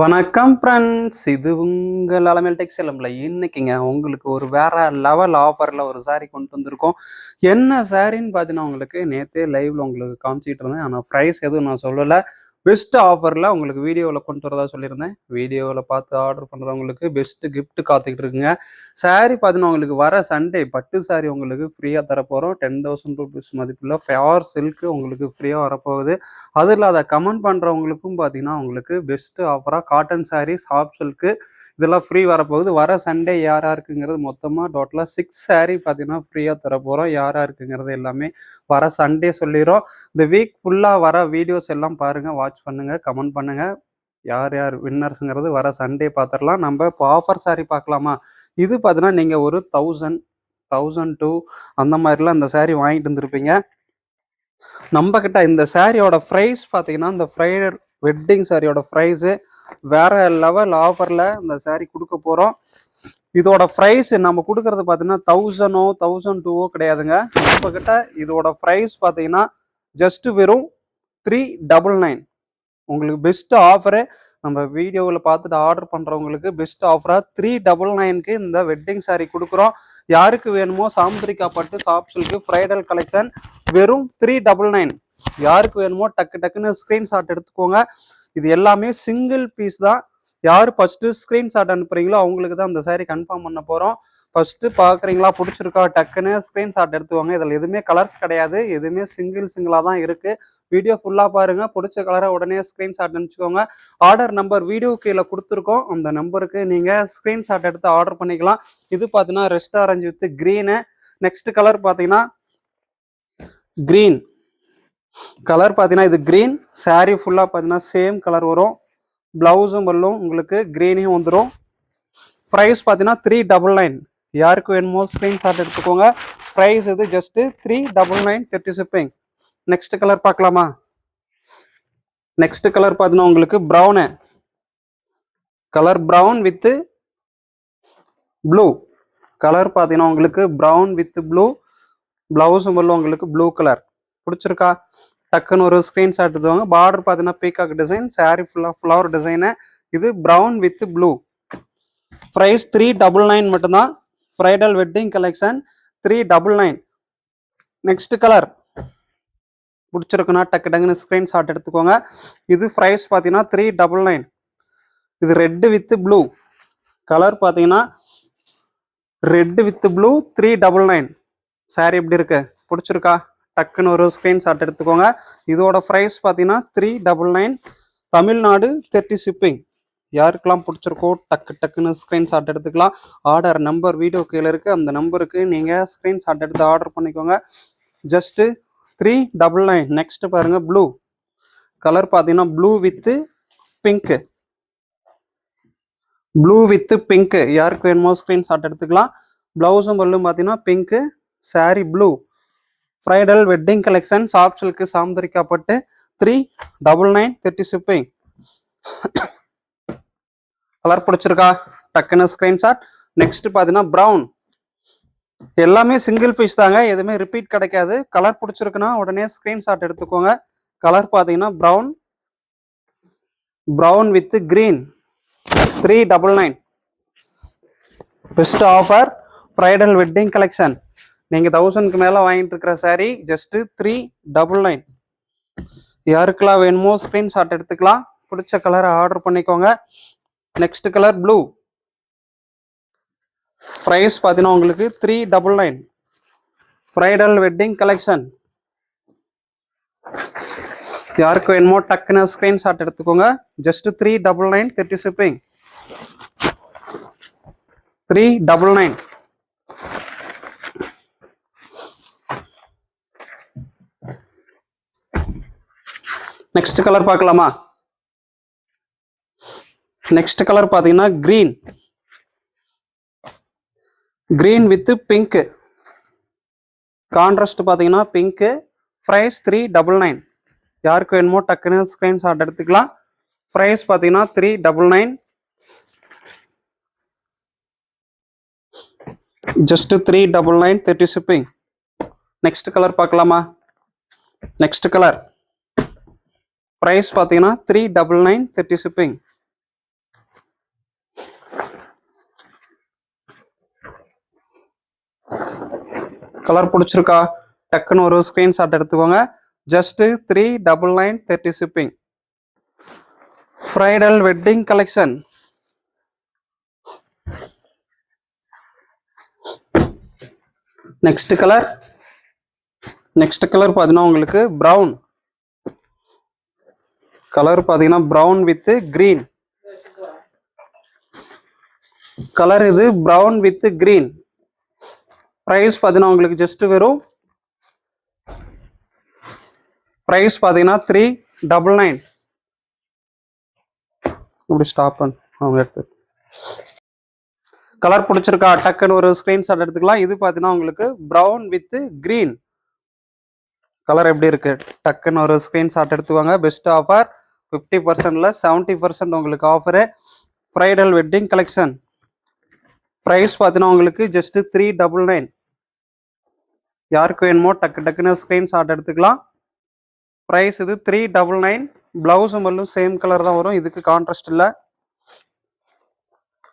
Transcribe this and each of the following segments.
வணக்கம் ஃப்ரெண்ட்ஸ், இது உங்கள் அலமேல் டெக்ஸ்டைல்ல இன்னைக்குங்க உங்களுக்கு ஒரு வேற லெவல் ஆஃபரில் ஒரு saree கொண்டு வந்திருக்கோம். என்ன சாரின்னு பார்த்தீங்கன்னா, உங்களுக்கு நேற்றே லைவ்ல உங்களுக்கு காமிச்சிட்டு இருந்தேன். ஆனால் ப்ரைஸ் எதுவும் நான் சொல்லலை. பெஸ்ட் ஆஃபரில் உங்களுக்கு வீடியோவில் கொண்டு வரதா சொல்லியிருந்தேன். வீடியோவில் பார்த்து ஆர்டர் பண்ணுறவங்களுக்கு பெஸ்ட் gift காத்துக்கிட்டு இருக்குங்க. saree பார்த்தீங்கன்னா, உங்களுக்கு வர சண்டே பட்டு saree உங்களுக்கு ஃப்ரீயாக தரப்போகிறோம். 10,000 ரூபீஸ் மதிப்புள்ள ஃபியார் சில்க்கு உங்களுக்கு ஃப்ரீயாக வரப்போகுது. அது இல்லாத கமெண்ட் பண்ணுறவங்களுக்கும் பார்த்தீங்கன்னா, உங்களுக்கு பெஸ்ட் ஆஃபராக காட்டன் சாரீஸ், சாஃப்ட் சில்க்கு இதெல்லாம் ஃப்ரீ வரப்போகுது. வர சண்டே யார் யாருக்குங்கிறது மொத்தமாக டோட்டலாக 6 saree பார்த்தீங்கன்னா ஃப்ரீயாக தரப்போகிறோம். யார் யாருக்குங்கிறது எல்லாமே வர சண்டே சொல்லிடுறோம். இந்த வீக் ஃபுல்லாக வர வீடியோஸ் எல்லாம் பாருங்கள், வாட்ச் பண்ணுங்கள், கமெண்ட் பண்ணுங்கள். யார் யார் வின்னர்ஸுங்கிறது வர சண்டே பார்த்துடலாம். நம்ம இப்போ ஆஃபர் saree பார்க்கலாமா? இது பார்த்தீங்கன்னா நீங்கள் ஒரு 1000 அந்த மாதிரிலாம் இந்த saree வாங்கிட்டு இருந்திருப்பீங்க. நம்ம கிட்ட இந்த சாரியோட ப்ரைஸ் பார்த்தீங்கன்னா, இந்த ஃப்ரைடல் வெட்டிங் சாரியோட ப்ரைஸு வேற லெவல் ஆஃபரில் இந்த சாரீ கொடுக்க போகிறோம். இதோட ப்ரைஸ் நம்ம கொடுக்கறது பார்த்தீங்கன்னா 1000 கிடையாதுங்க. நம்ம கிட்ட இதோட ப்ரைஸ் பார்த்தீங்கன்னா ஜஸ்ட் வெறும் 399. உங்களுக்கு பெஸ்ட் ஆஃபரு நம்ம வீடியோவில் பார்த்துட்டு ஆர்டர் பண்ணுறவங்களுக்கு பெஸ்ட் ஆஃபராக 399க்கு இந்த வெட்டிங் சாரீ கொடுக்குறோம். யாருக்கு வேணுமோ சாமுத்திரிகா பட்டு சாஃப்ட் சில்க்கு ஃப்ரைடல் கலெக்ஷன் வெறும் 399. யாருக்கு வேணுமோ டக்குன்னு ஸ்க்ரீன்ஷாட் எடுத்துக்கோங்க. இது எல்லாமே சிங்கிள் பீஸ் தான். யார் ஃபஸ்ட்டு ஸ்க்ரீன்ஷாட் அனுப்புறீங்களோ அவங்களுக்கு தான் இந்த சாரீ கன்ஃபார்ம் பண்ண போகிறோம். ஃபஸ்ட்டு பார்க்குறீங்களா, பிடிச்சிருக்கா, டக்குன்னு ஸ்க்ரீன்ஷாட் எடுத்துவாங்க. இதில் எதுவுமே கலர்ஸ் கிடையாது, எதுவுமே சிங்கிளாக தான் இருக்குது. வீடியோ ஃபுல்லாக பாருங்கள், பிடிச்ச கலரை உடனே ஸ்க்ரீன்ஷாட் அனுப்பிச்சிக்கோங்க. ஆர்டர் நம்பர் வீடியோ கீழே கொடுத்துருக்கோம், அந்த நம்பருக்கு நீங்கள் ஸ்க்ரீன்ஷாட் எடுத்து ஆர்டர் பண்ணிக்கலாம். இது பார்த்தீங்கன்னா rest orange with green. Next colour பார்த்தீங்கன்னா க்ரீன் கலர். பார்த்தீங்கன்னா இது க்ரீன். சாரீ ஃபுல்லாக பார்த்தீங்கன்னா சேம் கலர் வரும். ப்ளவுஸும் வரலும் உங்களுக்கு க்ரீனையும் வந்துடும். ப்ரைஸ் பார்த்தீங்கன்னா 399. யாருக்கு வேணுமோ ஸ்க்ரீன்ஷாட் எடுத்துக்கோங்க. ப்ரைஸ் இது ஜஸ்ட்டு 399 30 ஷிப்பிங். நெக்ஸ்ட் கலர் பார்க்கலாமா? நெக்ஸ்ட் கலர் பார்த்தீங்கன்னா உங்களுக்கு brown colour, brown with blue colour. பார்த்தீங்கன்னா உங்களுக்கு ப்ரௌன் வித் ப்ளூ. ப்ளவுஸும் வரலும் உங்களுக்கு ப்ளூ கலர். பிடிச்சிருக்கா, டக்குன்னு ஒரு ஸ்க்ரீன்ஷாட் எடுத்துவாங்க. பார்டர் பார்த்தீங்கன்னா பீகாக் டிசைன், சாரீ ஃபுல்லாக ஃப்ளவர் டிசைனு. இது ப்ரௌன் வித் ப்ளூ. ப்ரைஸ் 399 மட்டும்தான். Friedel wedding collection 399. Next colour பிடிச்சிருக்குன்னா டக்குன்னு ஸ்க்ரீன்ஷாட் எடுத்துக்கோங்க. இது ப்ரைஸ் பார்த்தீங்கன்னா 399. இது ரெட்டு வித் ப்ளூ கலர். பார்த்தீங்கன்னா ரெட்டு வித் ப்ளூ 399. சாரீ எப்படி இருக்கு, பிடிச்சிருக்கா, டக்குன்னு ஒரு ஸ்க்ரீன்ஷாட் எடுத்துக்கோங்க. இதோட ப்ரைஸ் பார்த்தீங்கன்னா 399. தமிழ்நாடு 30 ஷிப்பிங். யாருக்கெல்லாம் பிடிச்சிருக்கோ டக்குன்னு ஸ்க்ரீன்ஷாட் எடுத்துக்கலாம். ஆர்டர் நம்பர் வீடியோ கீழே இருக்குது, அந்த நம்பருக்கு நீங்கள் ஸ்க்ரீன்ஷாட் எடுத்து ஆர்டர் பண்ணிக்கோங்க. ஜஸ்ட்டு 399. நெக்ஸ்ட் பாருங்கள் ப்ளூ கலர். பார்த்தீங்கன்னா blue with pink. Blue with pink. யாருக்கு வேணுமோ ஸ்க்ரீன்ஷாட் எடுத்துக்கலாம். ப்ளவுஸும் பல்லும் பார்த்தீங்கன்னா pink. Sari blue. Bridal wedding collection soft silk Samudrika பட்டு 399 30 ஷிப்பிங். கலர் பிடிச்சிருக்கா, டக்குன்னு ஸ்க்ரீன்ஷாட். நெக்ஸ்ட் பார்த்தீங்கன்னா ப்ரௌன். எல்லாமே சிங்கிள் பீஸ் தாங்க, எதுவுமே ரிப்பீட் கிடைக்காது. கலர் பிடிச்சிருக்குன்னா உடனே ஸ்க்ரீன்ஷாட் எடுத்துக்கோங்க. கலர் பார்த்தீங்கன்னா brown with green 399. Best offer Friedel wedding collection. நீங்கள் 1000க்கு மேலே வாங்கிட்டு இருக்கிற சாரீ ஜஸ்ட்டு 399. யாருக்கெல்லாம் வேணுமோ ஸ்க்ரீன்ஷாட் எடுத்துக்கலாம். பிடிச்ச கலரை ஆர்டர் பண்ணிக்கோங்க. Next colour blue. ப்ரைஸ் பார்த்தீங்கன்னா உங்களுக்கு 399. Bridal wedding collection. யாருக்கு வேணுமோ டக்குன்னு ஸ்க்ரீன்ஷாட் எடுத்துக்கோங்க. Just 399 30 shipping. 399. நெக்ஸ்ட் கலர் பார்க்கலாமா? நெக்ஸ்ட் கலர் பார்த்தீங்கன்னா கிரீன் வித் பிங்க்கு. கான்ட்ராஸ்ட் பார்த்தீங்கன்னா பிங்க்கு. ப்ரைஸ் 399. யாருக்கு வேணுமோ டக்குன்னு ஸ்க்ரீன்ஷாட் எடுத்துக்கலாம். ப்ரைஸ் பார்த்தீங்கன்னா 399. Just 399 30 shipping. நெக்ஸ்ட் கலர் பார்க்கலாமா? நெக்ஸ்ட் கலர் ப்ரைஸ் பார்த்தீங்கன்னா 399 30 ஷிப்பிங். கலர் பிடிச்சிருக்கா? டக்குன்னு ஒரு ஸ்க்ரீன்ஷாட் எடுத்துக்கோங்க. Just 399 30 shipping. Friedel wedding collection. Next colour பார்த்தீங்கன்னா உங்களுக்கு ப்ரௌன் கலர், பார்த்தீங்கன்னா ப்ரௌன் வித் கிரீன் கலர். இது ப்ரௌன் வித் கிரீன். ப்ரைஸ் பார்த்தீங்கன்னா உங்களுக்கு ஜஸ்ட் வெறும் ப்ரைஸ் பார்த்தீங்கன்னா 399. இப்படி ஸ்டாப் பண்ணு அவங்க எடுத்து. கலர் பிடிச்சிருக்கா? டக்குன்னு ஒரு ஸ்கிரீன்ஷாட் எடுத்துக்கலாம். இது பார்த்தீங்கன்னா உங்களுக்கு ப்ரௌன் வித் கிரீன் கலர் எப்படி இருக்கு? டக்குன்னு ஒரு ஸ்கிரீன்ஷாட் எடுத்துவாங்க. பெஸ்ட் ஆஃபர் 50%ல 70% உங்களுக்கு offer. Bridal wedding collection. Price பார்த்தீங்கன்னா உங்களுக்கு ஜஸ்ட் 399. யாருக்கு வேணுமோ டக்குன்னு ஸ்கிரீன்ஷாட் எடுத்துக்கலாம். ப்ரைஸ் இது 399. பிளவுஸும் மட்டும் சேம் கலர் தான் வரும். இதுக்கு கான்ட்ராஸ்ட் இல்லை.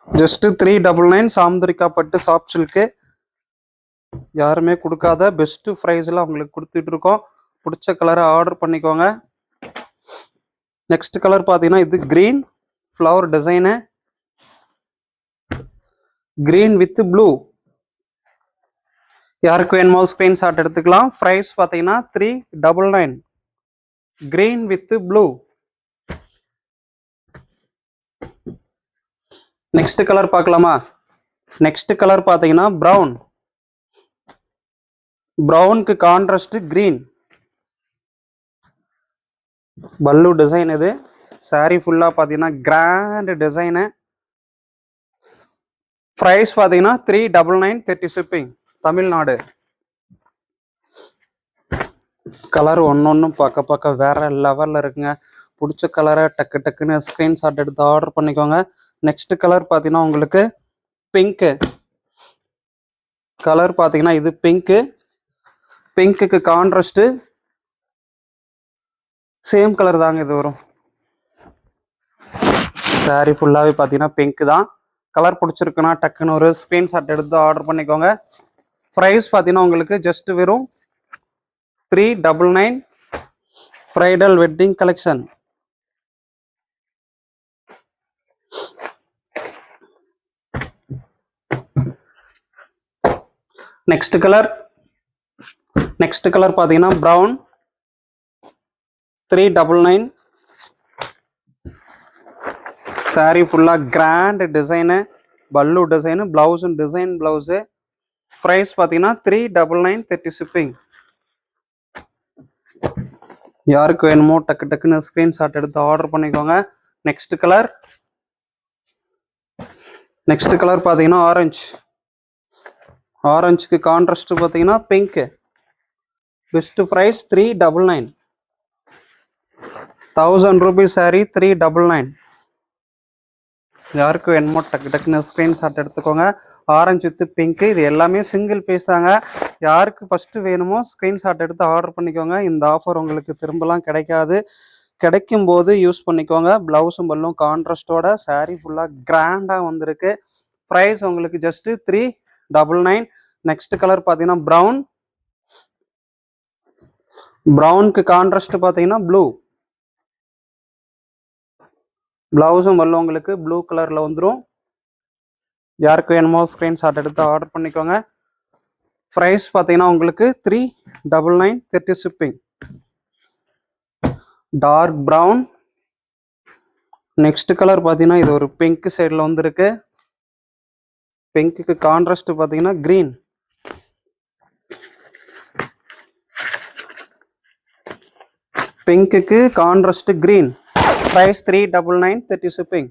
ஜஸ்ட் 399. சாம்துரிகா பட்டு சாஃப்ட் சில்க்கு. யாருமே கொடுக்காத பெஸ்ட் ப்ரைஸ்ல உங்களுக்கு கொடுத்துட்டு இருக்கோம். பிடிச்ச கலரை ஆர்டர் பண்ணிக்கோங்க. நெக்ஸ்ட் கலர் பார்த்தீங்கன்னா இது green flower design. Green with blue. யாருக்கு வேணுமோ ஸ்கிரீன்ஷாட் எடுத்துக்கலாம். ப்ரைஸ் பார்த்தீங்கன்னா 399. Green with blue. Next colour பார்க்கலாமா? நெக்ஸ்ட் கலர் பார்த்தீங்கன்னா ப்ரௌன். ப்ரௌனுக்கு கான்ட்ராஸ்ட் கிரீன். பல்லு டிசைன் இது. சாரி ஃபுல்லா பார்த்தீங்கன்னா கிராண்ட் டிசைனு. ப்ரைஸ் பார்த்தீங்கன்னா 399 30 ஷிப்பிங். தமிழ்நாடு. கலர் ஒன்னொன்னும் பார்க்க வேற லெவல்ல இருக்குங்க. பிடிச்ச கலரை டக்குன்னு ஸ்கிரீன்ஷாட் எடுத்து ஆர்டர் பண்ணிக்கோங்க. நெக்ஸ்ட் கலர் பார்த்தீங்கன்னா உங்களுக்கு பிங்க்கு கலர். பார்த்தீங்கன்னா இது பிங்க்கு. பிங்க்குக்கு கான்ட்ராஸ்ட் சேம் கலர் தாங்க இது வரும். சாரி ஃபுல்லாகவே பார்த்தீங்கன்னா பிங்க் தான். கலர் பிடிச்சிருக்குன்னா டக்குன்னு ஒரு ஸ்க்ரீன்ஷாட் எடுத்து ஆர்டர் பண்ணிக்கோங்க. ப்ரைஸ் பார்த்தீங்கன்னா உங்களுக்கு ஜஸ்ட் வெறும் 399. Bridal wedding collection. Next colour பார்த்தீங்கன்னா ப்ரௌன். 399. சாரி ஃபுல்லாக கிராண்ட் டிசைனு. பல்லு டிசைனு. பிளவுஸும் டிசைன் பிளவுஸு. ப்ரைஸ் பார்த்தீங்கன்னா 399 30 ஷிப்பிங். யாருக்கு வேணுமோ டக்குன்னு ஸ்க்ரீன்ஷாட் எடுத்து ஆர்டர் பண்ணிக்கோங்க. நெக்ஸ்ட் கலர் பார்த்தீங்கன்னா ஆரஞ்சுக்கு கான்ட்ராஸ்ட் பார்த்தீங்கன்னா pink. Best price 399. 1000 rupees sorry 399. யாருக்கு வேணுமோ டக்குன்னு ஸ்க்ரீன்ஷாட் எடுத்துக்கோங்க. Orange with pink. இது எல்லாமே சிங்கிள் பீஸ் தாங்க. யாருக்கு ஃபர்ஸ்ட் வேணுமோ ஸ்க்ரீன்ஷாட் எடுத்து ஆர்டர் பண்ணிக்கோங்க. இந்த ஆஃபர் உங்களுக்கு திரும்பலாம் கிடைக்காது. கிடைக்கும் போது யூஸ் பண்ணிக்கோங்க. பிளவுஸும் பல்லும் கான்ட்ராஸ்டோட சாரி ஃபுல்லாக கிராண்டாக வந்திருக்கு. ப்ரைஸ் உங்களுக்கு ஜஸ்ட் 399. நெக்ஸ்ட் கலர் பார்த்தீங்கன்னா ப்ரௌன். ப்ரௌனுக்கு கான்ட்ராஸ்ட் பார்த்தீங்கன்னா ப்ளூ. பிளவுஸும் வரல உங்களுக்கு ப்ளூ கலர்ல வந்துடும். யாருக்கு வேணுமோ ஸ்கிரீன்ஷாட் எடுத்து ஆர்டர் பண்ணிக்கோங்க. ப்ரைஸ் பார்த்தீங்கன்னா உங்களுக்கு 399 30 shipping. Dark brown. Next colour பார்த்தீங்கன்னா இது ஒரு பிங்க் சைடில் வந்துருக்கு. பிங்க்குக்கு கான்ட்ராஸ்ட் பார்த்தீங்கன்னா கிரீன். பிங்க்குக்கு கான்ட்ராஸ்ட் கிரீன். Price 399 30 shipping.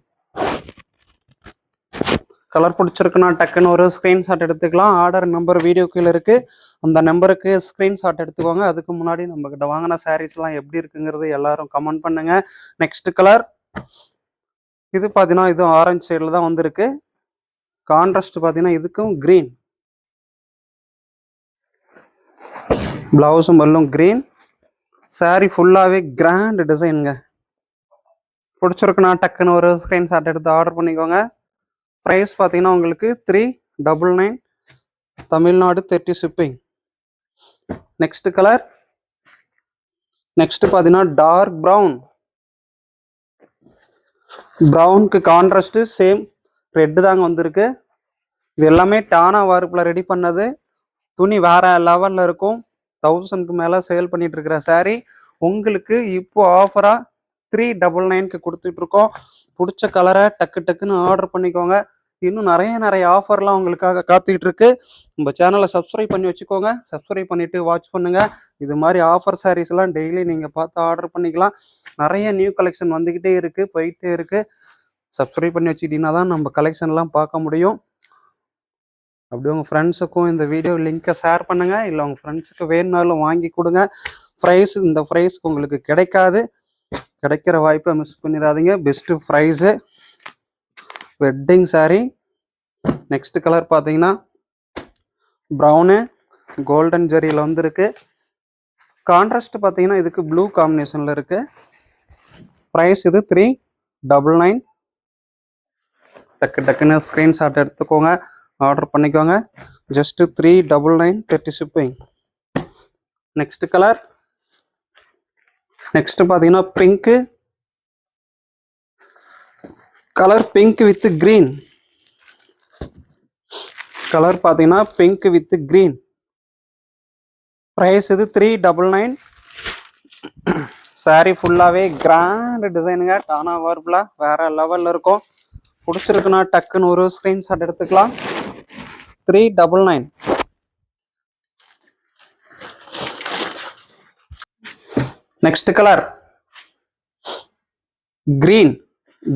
கலர் பிடிச்சிருக்குன்னா டக்குன்னு ஒரு ஸ்க்ரீன்ஷாட் எடுத்துக்கலாம். ஆர்டர் நம்பர் வீடியோ கீழே இருக்கு. அந்த நம்பருக்கு ஸ்க்ரீன்ஷாட் எடுத்துக்கோங்க. அதுக்கு முன்னாடி நம்ம கிட்ட வாங்கின சாரீஸ்லாம் எப்படி இருக்குங்கிறது எல்லாரும் கமெண்ட் பண்ணுங்க. நெக்ஸ்ட் கலர் இது பார்த்தீங்கன்னா இதுவும் ஆரஞ்சு சைடில் தான் வந்திருக்கு. கான்ட்ராஸ்ட் பார்த்தீங்கன்னா இதுக்கும் கிரீன். பிளவுஸும் பல்லும் கிரீன். சாரி ஃபுல்லாகவே கிராண்ட் டிசைனுங்க. பிடிச்சிருக்குன்னா டக்குன்னு ஒரு ஸ்க்ரீன்ஷாட் எடுத்து ஆர்டர் பண்ணிக்கோங்க. ப்ரைஸ் பார்த்தீங்கன்னா உங்களுக்கு 399. Tamil Nadu 30 shipping. Next colour. Next பார்த்தீங்கன்னா டார்க் ப்ரௌன். ப்ரௌனுக்கு கான்ட்ராஸ்ட் சேம் ரெட்டு தாங்க வந்திருக்கு. இது எல்லாமே டானா வார்ப்பில் ரெடி பண்ணது. துணி வேற லெவலில் இருக்கும். 1000க்கு மேலே சேல் பண்ணிட்டு இருக்கிற சாரீ உங்களுக்கு இப்போ ஆஃபராக 399க்கு கொடுத்துட்ருக்கோம். பிடிச்ச கலரை டக்கு டக்குன்னு ஆர்டர் பண்ணிக்கோங்க. இன்னும் நிறைய ஆஃபர்லாம் உங்களுக்காக காத்துக்கிட்டு இருக்கு. நம்ம சேனலை சப்ஸ்கிரைப் பண்ணி வச்சுக்கோங்க. சப்ஸ்கிரைப் பண்ணிட்டு வாட்ச் பண்ணுங்க. இது மாதிரி ஆஃபர் சாரீஸ்லாம் டெய்லி நீங்கள் பார்த்து ஆர்டர் பண்ணிக்கலாம். நிறைய நியூ கலெக்ஷன் வந்துக்கிட்டே இருக்கு, போயிட்டே இருக்கு. சப்ஸ்கிரைப் பண்ணி வச்சுக்கிட்டீங்கன்னா தான் நம்ம கலெக்ஷன்லாம் பார்க்க முடியும். அப்படி உங்கள் ஃப்ரெண்ட்ஸுக்கும் இந்த வீடியோ லிங்க்கை ஷேர் பண்ணுங்கள். இல்லை உங்கள் ஃப்ரெண்ட்ஸுக்கு வேணுனாலும் வாங்கி கொடுங்க. இந்த ப்ரைஸுக்கு உங்களுக்கு கிடைக்காது. கிடைக்கிற வாய்ப்பை மிஸ் பண்ணிடாதீங்க. Best price wedding sari. Next colour பார்த்தீங்கன்னா ப்ரௌனு கோல்டன் ஜெரியில் வந்துருக்கு. கான்ட்ராஸ்ட் பார்த்தீங்கன்னா இதுக்கு ப்ளூ காம்பினேஷனில் இருக்குது. ப்ரைஸ் இது 399. டக்குன்னு ஸ்க்ரீன்ஷாட் எடுத்துக்கோங்க, ஆர்டர் பண்ணிக்கோங்க. Just 399 30 shipping. Next colour. Next பார்த்தீங்கன்னா pink colour. Pink with green colour பார்த்தீங்கன்னா பிங்க் வித் கிரீன். ப்ரைஸ் இது 399. சாரீ ஃபுல்லாகவே கிராண்ட் டிசைனுங்க. டானா வார்ப்பில் வேற லெவலில் இருக்கும். பிடிச்சிருக்குன்னா டக்குன்னு ஒரு ஸ்க்ரீன்ஷாட் எடுத்துக்கலாம். 399. Next colour green.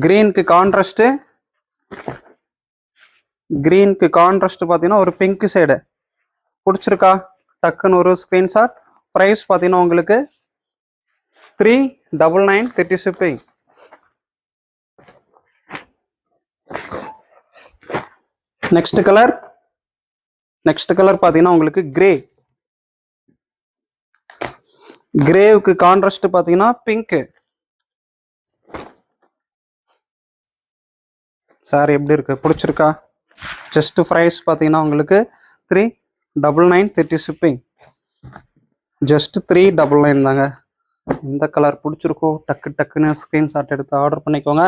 கிரீனுக்கு கான்ட்ராஸ்ட் பார்த்தீங்கன்னா ஒரு பிங்க் சைடு. பிடிச்சிருக்கா டக்குன்னு ஒரு ஸ்க்ரீன்ஷாட். ப்ரைஸ் பார்த்தீங்கன்னா உங்களுக்கு 399 30 ஷிப்பிங். நெக்ஸ்ட் கலர் பார்த்தீங்கன்னா உங்களுக்கு கிரேவுக்கு கான்ட்ராஸ்ட் பார்த்தீங்கன்னா பிங்க்கு. சாரி எப்படி இருக்கு, பிடிச்சிருக்கா? ஜஸ்ட் ப்ரைஸ் பார்த்தீங்கன்னா உங்களுக்கு 399 30 ஷிப்பிங். ஜஸ்ட் 399 தாங்க. இந்த கலர் பிடிச்சிருக்கோ டக்குன்னு ஸ்க்ரீன்ஷாட் எடுத்து ஆர்டர் பண்ணிக்கோங்க.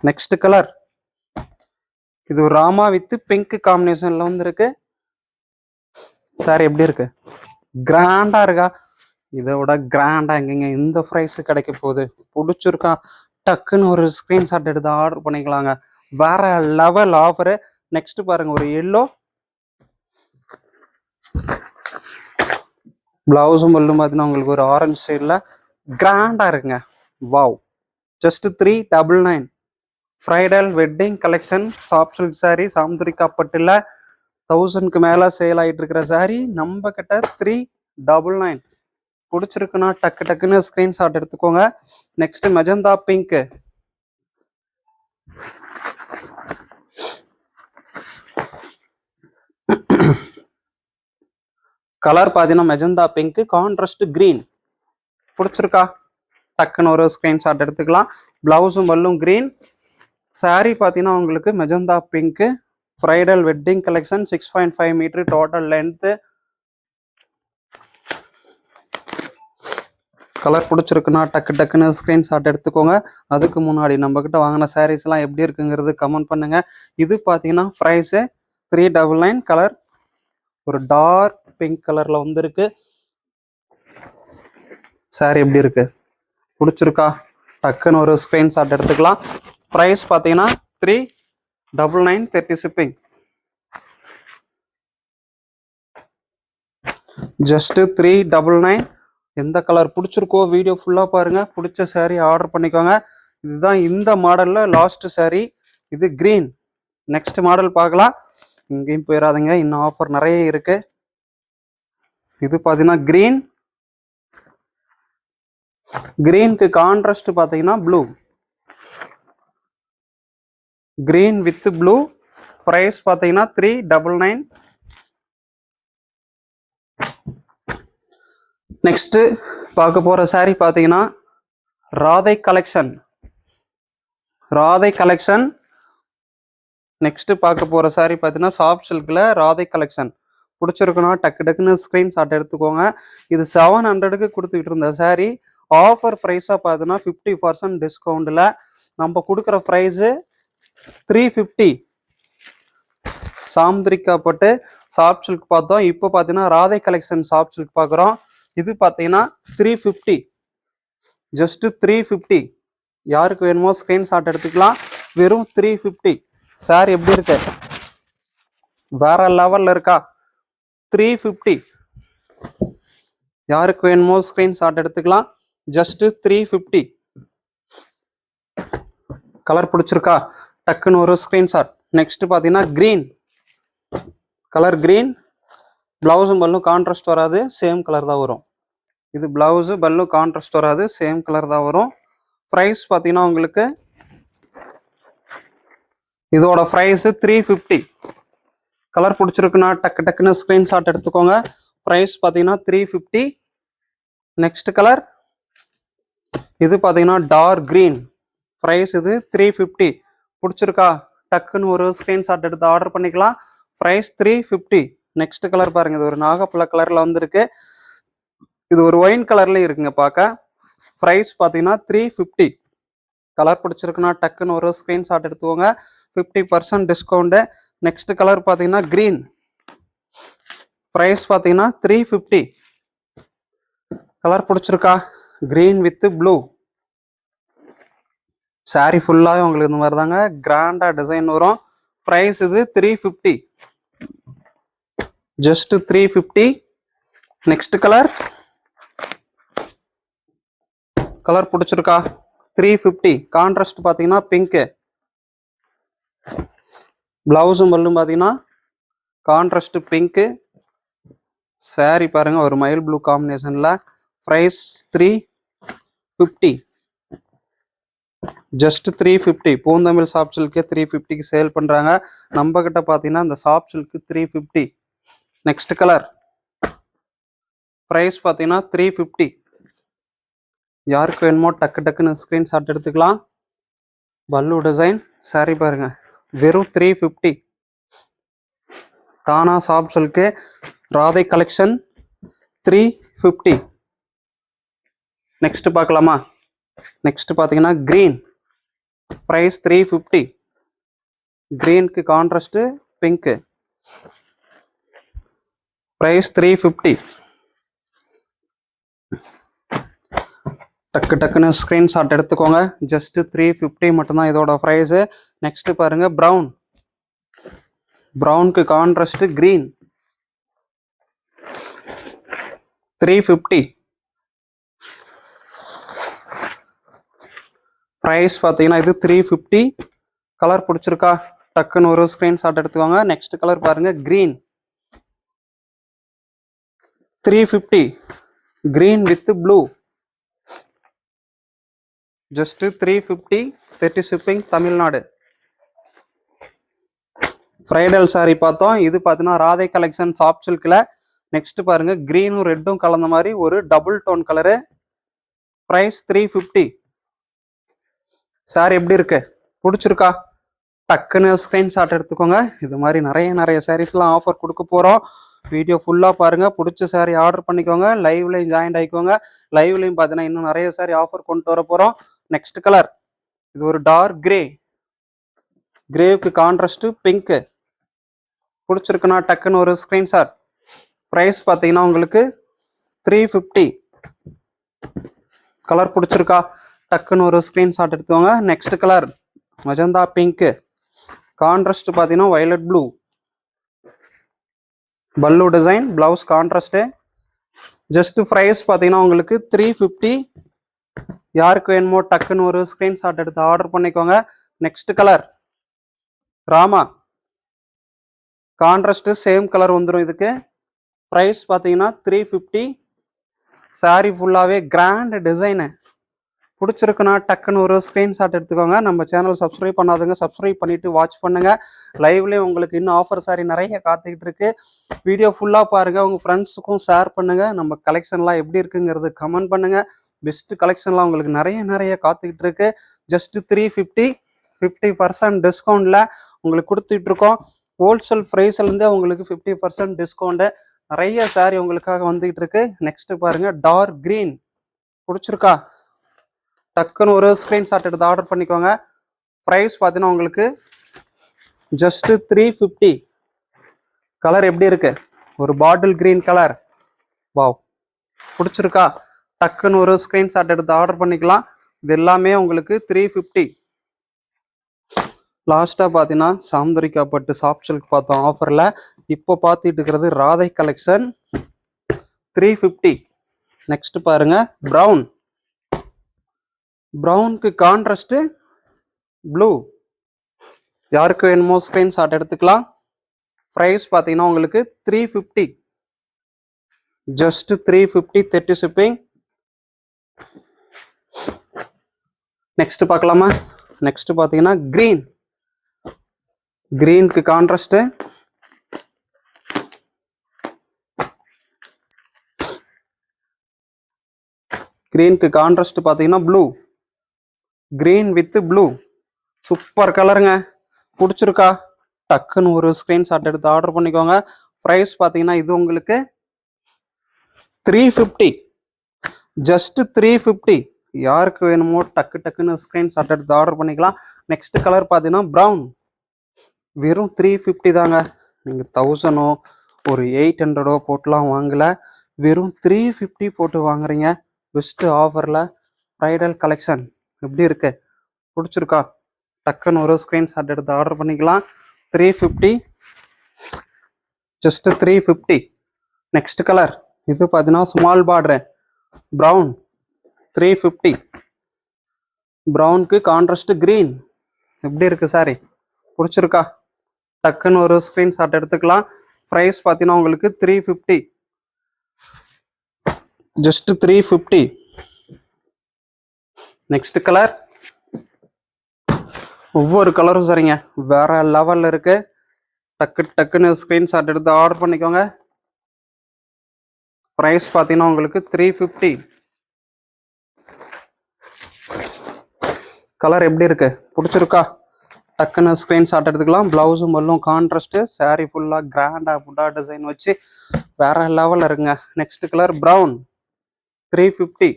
நெக்ஸ்ட் கலர் இது ராமா வித் பிங்க் காம்பினேஷன்ல வந்துருக்கு. சாரி எப்படி இருக்கு? கிராண்டா இருக்கா? இதை விட கிராண்டா எங்கேங்க இந்த ப்ரைஸ் கிடைக்க போகுது? பிடிச்சிருக்கா டக்குன்னு ஒரு ஸ்க்ரீன்ஷாட் எடுத்து ஆர்டர் பண்ணிக்கலாங்க. வேற லெவல் ஆஃபரு. நெக்ஸ்ட் பாருங்க ஒரு எல்லோ. பிளவுஸும் பல்லும் பார்த்தீங்கன்னா உங்களுக்கு ஒரு ஆரஞ்சு சைடில் கிராண்டா இருக்குங்க. Wow. Just 399. Bridal wedding collection soft silk sari Samudrika பட்டில் 1000க்கு மேலே சேல் ஆகிட்டு இருக்கிற சாரீ நம்ம கிட்ட 399. பிடிச்சிருக்குன்னா டக்குன்னு ஸ்க்ரீன்ஷாட் எடுத்துக்கோங்க. Next magenta pink. கலர் பார்த்தீங்கன்னா மெஜந்தா பிங்க் கான்ட்ராஸ்ட் கிரீன். பிடிச்சிருக்கா டக்குன்னு ஒரு ஸ்க்ரீன்ஷாட் எடுத்துக்கலாம். பிளவுஸும் பல்லும் கிரீன். சாரீ பார்த்தீங்கன்னா உங்களுக்கு magenta pink bridal wedding collection 6.5 metre total length. Colour பிடிச்சிருக்குன்னா டக்குன்னு ஸ்க்ரீன்ஷாட் எடுத்துக்கோங்க. அதுக்கு முன்னாடி நம்மக்கிட்ட வாங்கின சாரீஸ்லாம் எப்படி இருக்குங்கிறது கமெண்ட் பண்ணுங்க. இது பார்த்தீங்கன்னா ப்ரைஸு 399. கலர் ஒரு டார்க் பிங்க் கலரில் வந்துருக்கு. சாரீ எப்படி இருக்கு, பிடிச்சிருக்கா? டக்குன்னு ஒரு ஸ்க்ரீன்ஷாட் எடுத்துக்கலாம். ப்ரைஸ் பார்த்தீங்கன்னா 399 30 ஷிப்பிங். ஜஸ்ட் 399. எந்த கலர் பிடிச்சிருக்கோ வீடியோ ஃபுல்லாக பாருங்க. பிடிச்ச சாரீ ஆர்டர் பண்ணிக்கோங்க. இதுதான் இந்த மாடலில் லாஸ்ட் சாரீ. இது கிரீன். நெக்ஸ்ட் மாடல் பார்க்கலாம். இங்கேயும் போயிடாதீங்க, இன்னும் ஆஃபர் நிறைய இருக்கு. இது பார்த்தீங்கன்னா கிரீனுக்கு கான்ட்ராஸ்ட் பார்த்தீங்கன்னா blue. Green with blue. Price பார்த்தீங்கன்னா 399. நெக்ஸ்ட் பார்க்க போகிற சாரீ பார்த்தீங்கன்னா ராதை கலெக்ஷன். நெக்ஸ்ட் பார்க்க போகிற சாரீ பார்த்தீங்கன்னா சாஃப்ட் சில்கில் ராதை கலெக்ஷன். பிடிச்சிருக்குன்னா டக்கு டக்குன்னு ஸ்க்ரீன்ஷாட் எடுத்துக்கோங்க. இது 700க்கு கொடுத்துக்கிட்டு இருந்த சாரீ ஆஃபர் ப்ரைஸாக பார்த்தீங்கன்னா 50% டிஸ்கவுண்டில் நம்ம கொடுக்குற ப்ரைஸு 350. சாமுந்திரிக்கா போட்டு சாஃப்ட் சில்க் பார்த்தோம். இப்போ பார்த்தீங்கன்னா ராதை கலெக்ஷன் சாஃப்ட் சில்க் பார்க்குறோம். இது பார்த்தீங்கன்னா 350, ஜஸ்ட் 350. யாருக்கு வேணுமோ ஸ்க்ரீன்ஷாட் எடுத்துக்கலாம். வெறும் 350. சார் எப்படி இருக்கு, வேற லெவல்ல இருக்கா? 350. யாருக்கு வேணுமோ ஸ்க்ரீன்ஷாட் எடுத்துக்கலாம். ஜஸ்ட் 350. கலர் பிடிச்சிருக்கா டக்குன்னு ஒரு ஸ்க்ரீன்ஷாட். நெக்ஸ்ட் பார்த்தீங்கன்னா க்ரீன் கலர், க்ரீன் பிளவுஸும் பல்லும் கான்ட்ராஸ்ட் வராது, சேம் கலர் தான் வரும். இது பிளவுஸு பல்லும் கான்ட்ராஸ்ட் வராது, சேம் கலர் தான் வரும். ப்ரைஸ் பார்த்தீங்கன்னா உங்களுக்கு இதோட ப்ரைஸு 350. கலர் பிடிச்சிருக்குன்னா டக்கு டக்குன்னு ஸ்க்ரீன்ஷாட் எடுத்துக்கோங்க. ப்ரைஸ் பார்த்தீங்கன்னா 350. நெக்ஸ்ட் கலர் இது பார்த்தீங்கன்னா டார்க் க்ரீன். ப்ரைஸ் இது 350. பிடிச்சிருக்கா டக்குன்னு ஒரு ஸ்க்ரீன்ஷாட் எடுத்து ஆர்டர் பண்ணிக்கலாம். ப்ரைஸ் 350. நெக்ஸ்ட் கலர் பாருங்க, இது ஒரு நாகப்பழ கலர்ல வந்திருக்கு. இது ஒரு ஒயின் கலர்ல இருக்குங்க பார்க்க. ப்ரைஸ் பார்த்தீங்கன்னா 350. கலர் பிடிச்சிருக்குன்னா டக்குன்னு ஒரு ஸ்க்ரீன்ஷாட் எடுத்துக்கோங்க. 50% டிஸ்கவுண்ட். நெக்ஸ்ட் கலர் பார்த்தீங்கன்னா க்ரீன். ப்ரைஸ் பார்த்தீங்கன்னா 350. கலர் பிடிச்சிருக்கா, க்ரீன் வித் ப்ளூ. சாரி ஃபுல்லாகவே உங்களுக்கு இந்த மாதிரி தாங்க கிராண்டாக டிசைன் வரும். ப்ரைஸ் இது 350, ஜஸ்ட் 350. நெக்ஸ்ட் கலர் பிடிச்சிருக்கா 350. கான்ட்ராஸ்ட் பார்த்தீங்கன்னா பிங்க்கு. பிளவுஸும் பல்லும் பார்த்தீங்கன்னா கான்ட்ராஸ்ட் பிங்க்கு. சாரி பாருங்க ஒரு மயில் ப்ளூ காம்பினேஷன்ல. Price 350, just 350. Poonthamizh soft silk 350க்கு சேல் பண்றாங்க. நம்ம கிட்ட பார்த்தீங்கன்னா இந்த soft silk 350. Next colour price பார்த்தீங்கன்னா 350. யாருக்கு வேணுமோ டக்கு டக்குன்னு ஸ்க்ரீன்ஷாட் எடுத்துக்கலாம். பல்லு டிசைன் சாரி பாருங்க, வெறும் 350. தானா soft silk Radhai collection 350. Next பார்க்கலாமா? நெக்ஸ்ட் பார்த்தீங்கன்னா க்ரீன். ப்ரைஸ் 350. க்ரீனுக்கு கான்ட்ராஸ்ட் பிங்க்கு. ப்ரைஸ் 350. டக்கு டக்குன்னு ஸ்க்ரீன்ஷாட் எடுத்துக்கோங்க. ஜஸ்ட் 350 மட்டும்தான் இதோட ப்ரைஸு. நெக்ஸ்ட் பாருங்க ப்ரௌன். ப்ரௌனுக்கு கான்ட்ராஸ்ட் க்ரீன். 350. ப்ரைஸ் பார்த்தீங்கன்னா இது 350. கலர் பிடிச்சிருக்கா டக்குன்னு ஒரு ஸ்க்ரீன்ஷாட் எடுத்துக்கோங்க. நெக்ஸ்ட் கலர் பாருங்க green. 350. Green with blue. Just 350. 30 shipping Tamil Nadu. Bridal sari பார்த்தோம். இது பார்த்தீங்கன்னா ராதை கலெக்ஷன் சாஃப்ட் சில்க்ல. நெக்ஸ்ட் பாருங்க க்ரீனும் ரெட்டும் கலந்த மாதிரி ஒரு double tone colour. Price 350. Sari எப்படி இருக்கு, பிடிச்சிருக்கா டக்குன்னு ஸ்க்ரீன்ஷாட் எடுத்துக்கோங்க. இது மாதிரி நிறைய சாரீஸ்லாம் ஆஃபர் கொடுக்க போகிறோம். வீடியோ ஃபுல்லாக பாருங்கள். பிடிச்ச சாரி ஆர்டர் பண்ணிக்கோங்க. லைவ்லையும் ஜாயின் ஆகிக்கோங்க. லைவ்லையும் பார்த்தீங்கன்னா இன்னும் நிறைய சாரி ஆஃபர் கொண்டு வர போகிறோம். நெக்ஸ்ட் கலர் இது ஒரு டார்க் கிரே. கிரேவுக்கு கான்ட்ராஸ்ட் பிங்க்கு. பிடிச்சிருக்குன்னா டக்குன்னு ஒரு ஸ்க்ரீன்ஷாட். ப்ரைஸ் பார்த்தீங்கன்னா உங்களுக்கு 350. கலர் பிடிச்சிருக்கா டக்குன்னு ஒரு ஸ்க்ரீன்ஷாட் எடுத்துக்கோங்க. Next colour magenta pink. Contrast பார்த்தீங்கன்னா வயலட் ப்ளூ. பல்லு design, blouse contrast. Just price பார்த்தீங்கன்னா உங்களுக்கு 350. யாருக்கு வேணுமோ டக்குன்னு ஒரு ஸ்க்ரீன்ஷாட் எடுத்து ஆர்டர் பண்ணிக்கோங்க. Next colour Rama. Contrast same colour வந்துடும் இதுக்கு. ப்ரைஸ் பார்த்தீங்கன்னா 350. சாரி ஃபுல்லாகவே கிராண்ட் டிசைனு. பிடிச்சிருக்குன்னா டக்குன்னு ஒரு ஸ்க்ரீன்ஷாட் எடுத்துக்கோங்க. நம்ம சேனல் சப்ஸ்கிரைப் பண்ணாதுங்க, சப்ஸ்கிரைப் பண்ணிவிட்டு வாட்ச் பண்ணுங்கள். லைவ்லேயே உங்களுக்கு இன்னும் ஆஃபர் சாரி நிறைய காத்துக்கிட்டு இருக்கு. வீடியோ ஃபுல்லாக பாருங்கள். உங்கள் ஃப்ரெண்ட்ஸுக்கும் ஷேர் பண்ணுங்கள். நம்ம கலெக்ஷன்லாம் எப்படி இருக்குங்கிறது கமெண்ட் பண்ணுங்கள். பெஸ்ட்டு கலெக்ஷன்லாம் உங்களுக்கு நிறைய காத்துக்கிட்டு இருக்கு. ஜஸ்ட் 350. 50% டிஸ்கவுண்டில் உங்களுக்கு கொடுத்துட்ருக்கோம். ஹோல்சேல் ப்ரைஸ்லேருந்தே உங்களுக்கு 50% டிஸ்கவுண்ட்டு. நிறைய சாரி உங்களுக்காக வந்துகிட்டு இருக்கு. நெக்ஸ்ட் பாருங்க, டார்க் கிரீன். பிடிச்சிருக்கா? டக்குன்னு ஒரு ஸ்க்ரீன்ஷாட் எடுத்து ஆர்டர் பண்ணிக்கோங்க. ப்ரைஸ் பார்த்தீங்கன்னா உங்களுக்கு ஜஸ்ட் 350. கலர் எப்படி இருக்கு? ஒரு பாட்டில் கிரீன் கலர். வாவ், பிடிச்சிருக்கா? டக்குன்னு ஒரு ஸ்க்ரீன்ஷாட் எடுத்து ஆர்டர் பண்ணிக்கலாம். இது எல்லாமே உங்களுக்கு 350. லாஸ்ட்டாக பார்த்தீங்கன்னா சாம்தரிக்கா பட்டு சாஃப்ட் சில்க் பார்த்தோம் ஆஃபரில். இப்போ பார்த்துட்டு இருக்கிறது ராதை கலெக்ஷன் 350. நெக்ஸ்ட் பாருங்க, ப்ரௌன். ப்ரௌனுக்கு கான்ட்ராஸ்ட் ப்ளூ. யாருக்கு வேணுமோ ஸ்க்ரீன்ஷாட் எடுத்துக்கலாம். ப்ரைஸ் பார்த்தீங்கன்னா உங்களுக்கு 350. Just 350, 30 shipping. நெக்ஸ்ட் பார்க்கலாமா? நெக்ஸ்ட் பார்த்தீங்கன்னா கிரீன். கிரீனுக்கு கான்ட்ராஸ்ட் பார்த்தீங்கன்னா blue. Green with blue. Super கலருங்க. பிடிச்சிருக்கா? டக்குன்னு ஒரு ஸ்க்ரீன்ஷாட் எடுத்து ஆர்டர் பண்ணிக்கோங்க. ப்ரைஸ் பார்த்தீங்கன்னா இது உங்களுக்கு 350. ஜஸ்ட் 350. யாருக்கு வேணுமோ டக்குன்னு ஸ்க்ரீன்ஷாட் எடுத்து ஆர்டர் பண்ணிக்கலாம். நெக்ஸ்ட் கலர் பார்த்தீங்கன்னா ப்ரௌன். வெறும் 350 தாங்க. நீங்கள் 1000 ஒரு 800 போட்டுலாம் வாங்கல. வெறும் 350 போட்டு வாங்குறீங்க. பெஸ்ட் ஆஃபரில் ப்ரைடல் கலெக்ஷன். எப்படி இருக்கு? பிடிச்சிருக்கா? டக்குன்னு ஒரு ஸ்க்ரீன்ஷாட் எடுத்து ஆர்டர் பண்ணிக்கலாம். 350. ஜஸ்ட் 350. நெக்ஸ்ட் கலர் இது பார்த்தீங்கன்னா ஸ்மால் பார்டரு ப்ரௌன். 350. ப்ரௌனுக்கு கான்ட்ராஸ்ட் கிரீன். எப்படி இருக்கு சாரி? பிடிச்சிருக்கா? டக்குன்னு ஒரு ஸ்க்ரீன்ஷாட் எடுத்துக்கலாம். ப்ரைஸ் பார்த்தீங்கன்னா உங்களுக்கு 350. ஜஸ்ட் 350. Next colour. ஒவ்வொரு கலரும் சரிங்க வேற லெவலில் இருக்கு. டக்குன்னு ஸ்க்ரீன்ஷாட் எடுத்து ஆர்டர் பண்ணிக்கோங்க. ப்ரைஸ் பார்த்தீங்கன்னா உங்களுக்கு 350. கலர் எப்படி இருக்கு? பிடிச்சிருக்கா? டக்குன்னு ஸ்க்ரீன்ஷாட் எடுத்துக்கலாம். ப்ளவுஸும் மல்லும் கான்ட்ராஸ்ட். சாரீ ஃபுல்லாக கிராண்டாக புட்டா டிசைன் வச்சு வேற லெவலில் இருக்குங்க. Next colour brown. 350.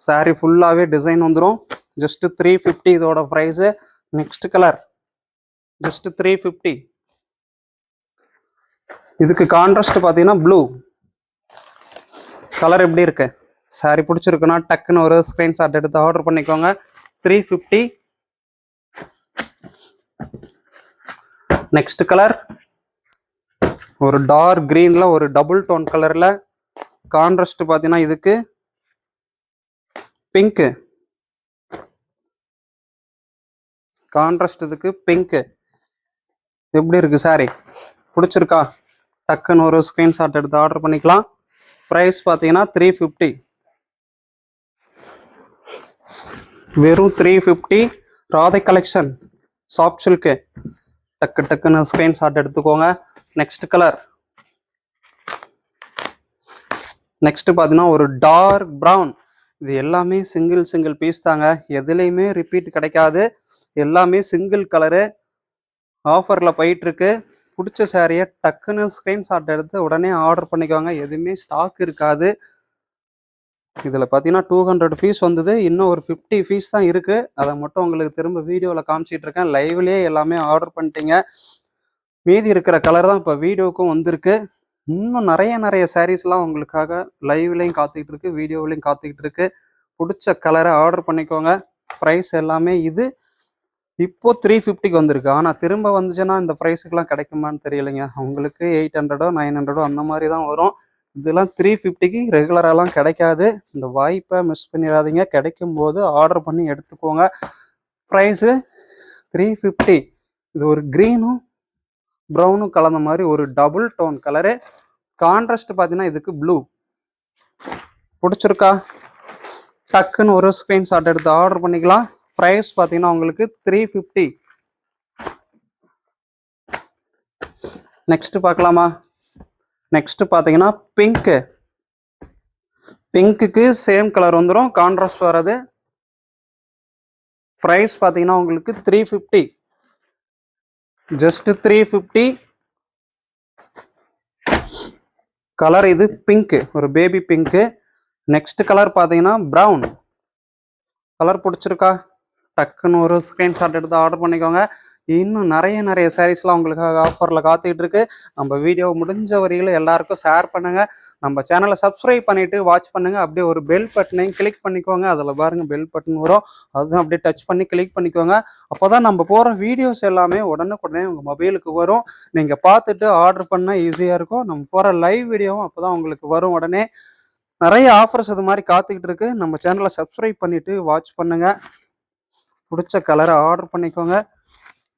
சாரீ ஃபுல்லாகவே டிசைன் வந்துடும். ஜஸ்ட் 350 இதோட ப்ரைஸு. Next colour just 350. இதுக்கு கான்ட்ராஸ்ட் பார்த்தீங்கன்னா ப்ளூ. கலர் எப்படி இருக்கு? சாரி பிடிச்சிருக்குன்னா டக்குன்னு ஒரு ஸ்க்ரீன்ஷாட் எடுத்து ஆர்டர் பண்ணிக்கோங்க. 350. நெக்ஸ்ட் கலர் ஒரு டார்க் கிரீன்ல ஒரு டபுள் டோன் கலர்ல. கான்ட்ராஸ்ட் பார்த்தீங்கன்னா இதுக்கு பிங்க். கான்ட்ராஸ்ட் இதுக்கு பிங்க். எப்படி இருக்கு சாரி? பிடிச்சிருக்கா? டக்குன்னு ஒரு ஸ்க்ரீன்ஷாட் எடுத்து ஆர்டர் பண்ணிக்கலாம். ப்ரைஸ் பார்த்தீங்கன்னா 350. வெறும் 350. Radhai collection soft silk. டக்குன்னு ஸ்க்ரீன்ஷாட் எடுத்துக்கோங்க. Next colour. நெக்ஸ்ட் பார்த்தீங்கன்னா ஒரு டார்க் ப்ரௌன். இது எல்லாமே சிங்கிள் பீஸ் தாங்க. எதுலேயுமே ரிப்பீட் கிடைக்காது. எல்லாமே சிங்கிள் கலரு. ஆஃபரில் போயிட்டுருக்கு. பிடிச்ச சாரியை டக்குன்னு ஸ்க்ரீன்ஷாட் எடுத்து உடனே ஆர்டர் பண்ணிக்கோங்க. எதுவுமே ஸ்டாக் இருக்காது. இதில் பார்த்தீங்கன்னா 200 பீஸ் வந்தது. இன்னும் ஒரு 50 பீஸ் தான் இருக்குது. அதை மட்டும் உங்களுக்கு திரும்ப வீடியோவில் காமிச்சிட்டு இருக்கேன். லைவ்லேயே எல்லாமே ஆர்டர் பண்ணிட்டீங்க. மீதி இருக்கிற கலர் தான் இப்போ வீடியோவுக்கும் வந்திருக்கு. இன்னும் நிறைய சாரீஸ்லாம் உங்களுக்காக லைவ்லேயும் காத்துக்கிட்டு இருக்கு, வீடியோவிலையும் காத்துக்கிட்டு இருக்கு. பிடிச்ச கலரை ஆர்டர் பண்ணிக்கோங்க. ப்ரைஸ் எல்லாமே இது இப்போ 350க்கு வந்திருக்கு. ஆனால் திரும்ப வந்துச்சுன்னா இந்த ப்ரைஸுக்கெலாம் கிடைக்குமான்னு தெரியலைங்க. உங்களுக்கு 800 900 அந்த மாதிரி தான் வரும். இதெல்லாம் 350க்கு ரெகுலராலாம் கிடைக்காது. இந்த வாய்ப்பை மிஸ் பண்ணிடாதீங்க. கிடைக்கும் போது ஆர்டர் பண்ணி எடுத்துக்கோங்க. ப்ரைஸு 350. இது ஒரு க்ரீனும் ப்ரௌனும் கலந்த மாதிரி ஒரு டபுள் டோன் கலரு. கான்ட்ராஸ்ட் பார்த்தீங்கன்னா இதுக்கு ப்ளூ. பிடிச்சிருக்கா? டக்குன்னு ஒரு ஸ்க்ரீன்ஷாட் எடுத்து ஆர்டர் பண்ணிக்கலாம். ப்ரைஸ் பார்த்தீங்கன்னா உங்களுக்கு 350. நெக்ஸ்ட் பார்க்கலாமா? நெக்ஸ்ட் பார்த்தீங்கன்னா பிங்க்கு. பிங்க்குக்கு சேம் கலர் வந்துடும், கான்ட்ராஸ்ட் வராது. ப்ரைஸ் பார்த்தீங்கன்னா உங்களுக்கு 350. ஜஸ்ட் 350. கலர் இது பிங்க், ஒரு பேபி பிங்க். நெக்ஸ்ட் கலர் பார்த்தீங்கன்னா ப்ரௌன். கலர் பிடிச்சிருக்கா? டக்குன்னு ஒரு ஸ்க்ரீன்ஷாட் எடுத்து ஆர்டர் பண்ணிக்கோங்க. இன்னும் நிறைய சாரீஸ்லாம் உங்களுக்காக ஆஃபரில் காத்துக்கிட்டு இருக்கு. நம்ம வீடியோ முடிஞ்ச வரையில் எல்லாருக்கும் ஷேர் பண்ணுங்கள். நம்ம சேனலை சப்ஸ்கிரைப் பண்ணிவிட்டு வாட்ச் பண்ணுங்கள். அப்படியே ஒரு பெல் பட்டனையும் கிளிக் பண்ணிக்கோங்க. அதில் பாருங்கள் பெல் பட்டன் வரும், அதுவும் அப்படியே டச் பண்ணி கிளிக் பண்ணிக்கோங்க. அப்போ தான் நம்ம போகிற வீடியோஸ் எல்லாமே உடனுக்குடனே உங்கள் மொபைலுக்கு வரும். நீங்கள் பார்த்துட்டு ஆர்டர் பண்ணால் ஈஸியாக இருக்கும். நம்ம போகிற லைவ் வீடியோவும் அப்போ தான் உங்களுக்கு வரும் உடனே. நிறைய ஆஃபர்ஸ் அது மாதிரி காத்துக்கிட்டு இருக்கு. நம்ம சேனலை சப்ஸ்கிரைப் பண்ணிவிட்டு வாட்ச் பண்ணுங்கள். பிடிச்ச கலரை ஆர்டர் பண்ணிக்கோங்க.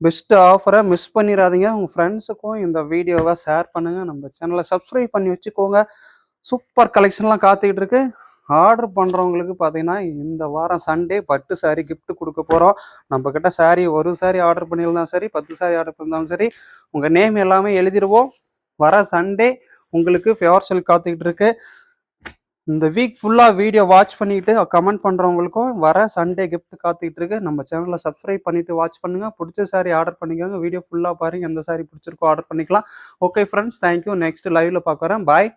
பெஸ்ட் ஆஃபரை மிஸ் பண்ணிடாதீங்க. உங்கள் ஃப்ரெண்ட்ஸுக்கும் இந்த வீடியோவை ஷேர் பண்ணுங்கள். நம்ம சேனலை சப்ஸ்கிரைப் பண்ணி வச்சுக்கோங்க. சூப்பர் கலெக்ஷன்லாம் காத்துக்கிட்டு இருக்கு. ஆர்டர் பண்ணுறவங்களுக்கு பார்த்தீங்கன்னா இந்த வாரம் சண்டே பட்டு சாரீ கிஃப்ட் கொடுக்க போகிறோம். நம்மக்கிட்ட சாரீ ஒரு சாரீ ஆர்டர் பண்ணியிருந்தாலும் சரி, 10 சாரீ ஆர்டர் பண்ணியிருந்தாலும் சரி, உங்கள் நேம் எல்லாமே எழுதிடுவோம். வர சண்டே உங்களுக்கு ஃபேவர் சேல் காத்துக்கிட்டு இருக்கு. இந்த வீக் ஃபுல்லாக வீடியோ வாட்ச் பண்ணிக்கிட்டு கமெண்ட் பண்ணுறவங்களுக்கும் வர சண்டே கிஃப்ட் காத்துக்கிட்டு இருக்கு. நம்ம சேனலில் சப்ஸ்கிரைப் பண்ணிவிட்டு வாட்ச் பண்ணுங்கள். பிடிச்ச சாரீ ஆர்டர் பண்ணிக்கோங்க. வீடியோ ஃபுல்லாக பாருங்கள். எந்த சாரீ பிடிச்சிருக்கோ ஆர்டர் பண்ணிக்கலாம். Okay friends, thank you. நெக்ஸ்ட் லைவில் பார்க்குறேன். பாய்.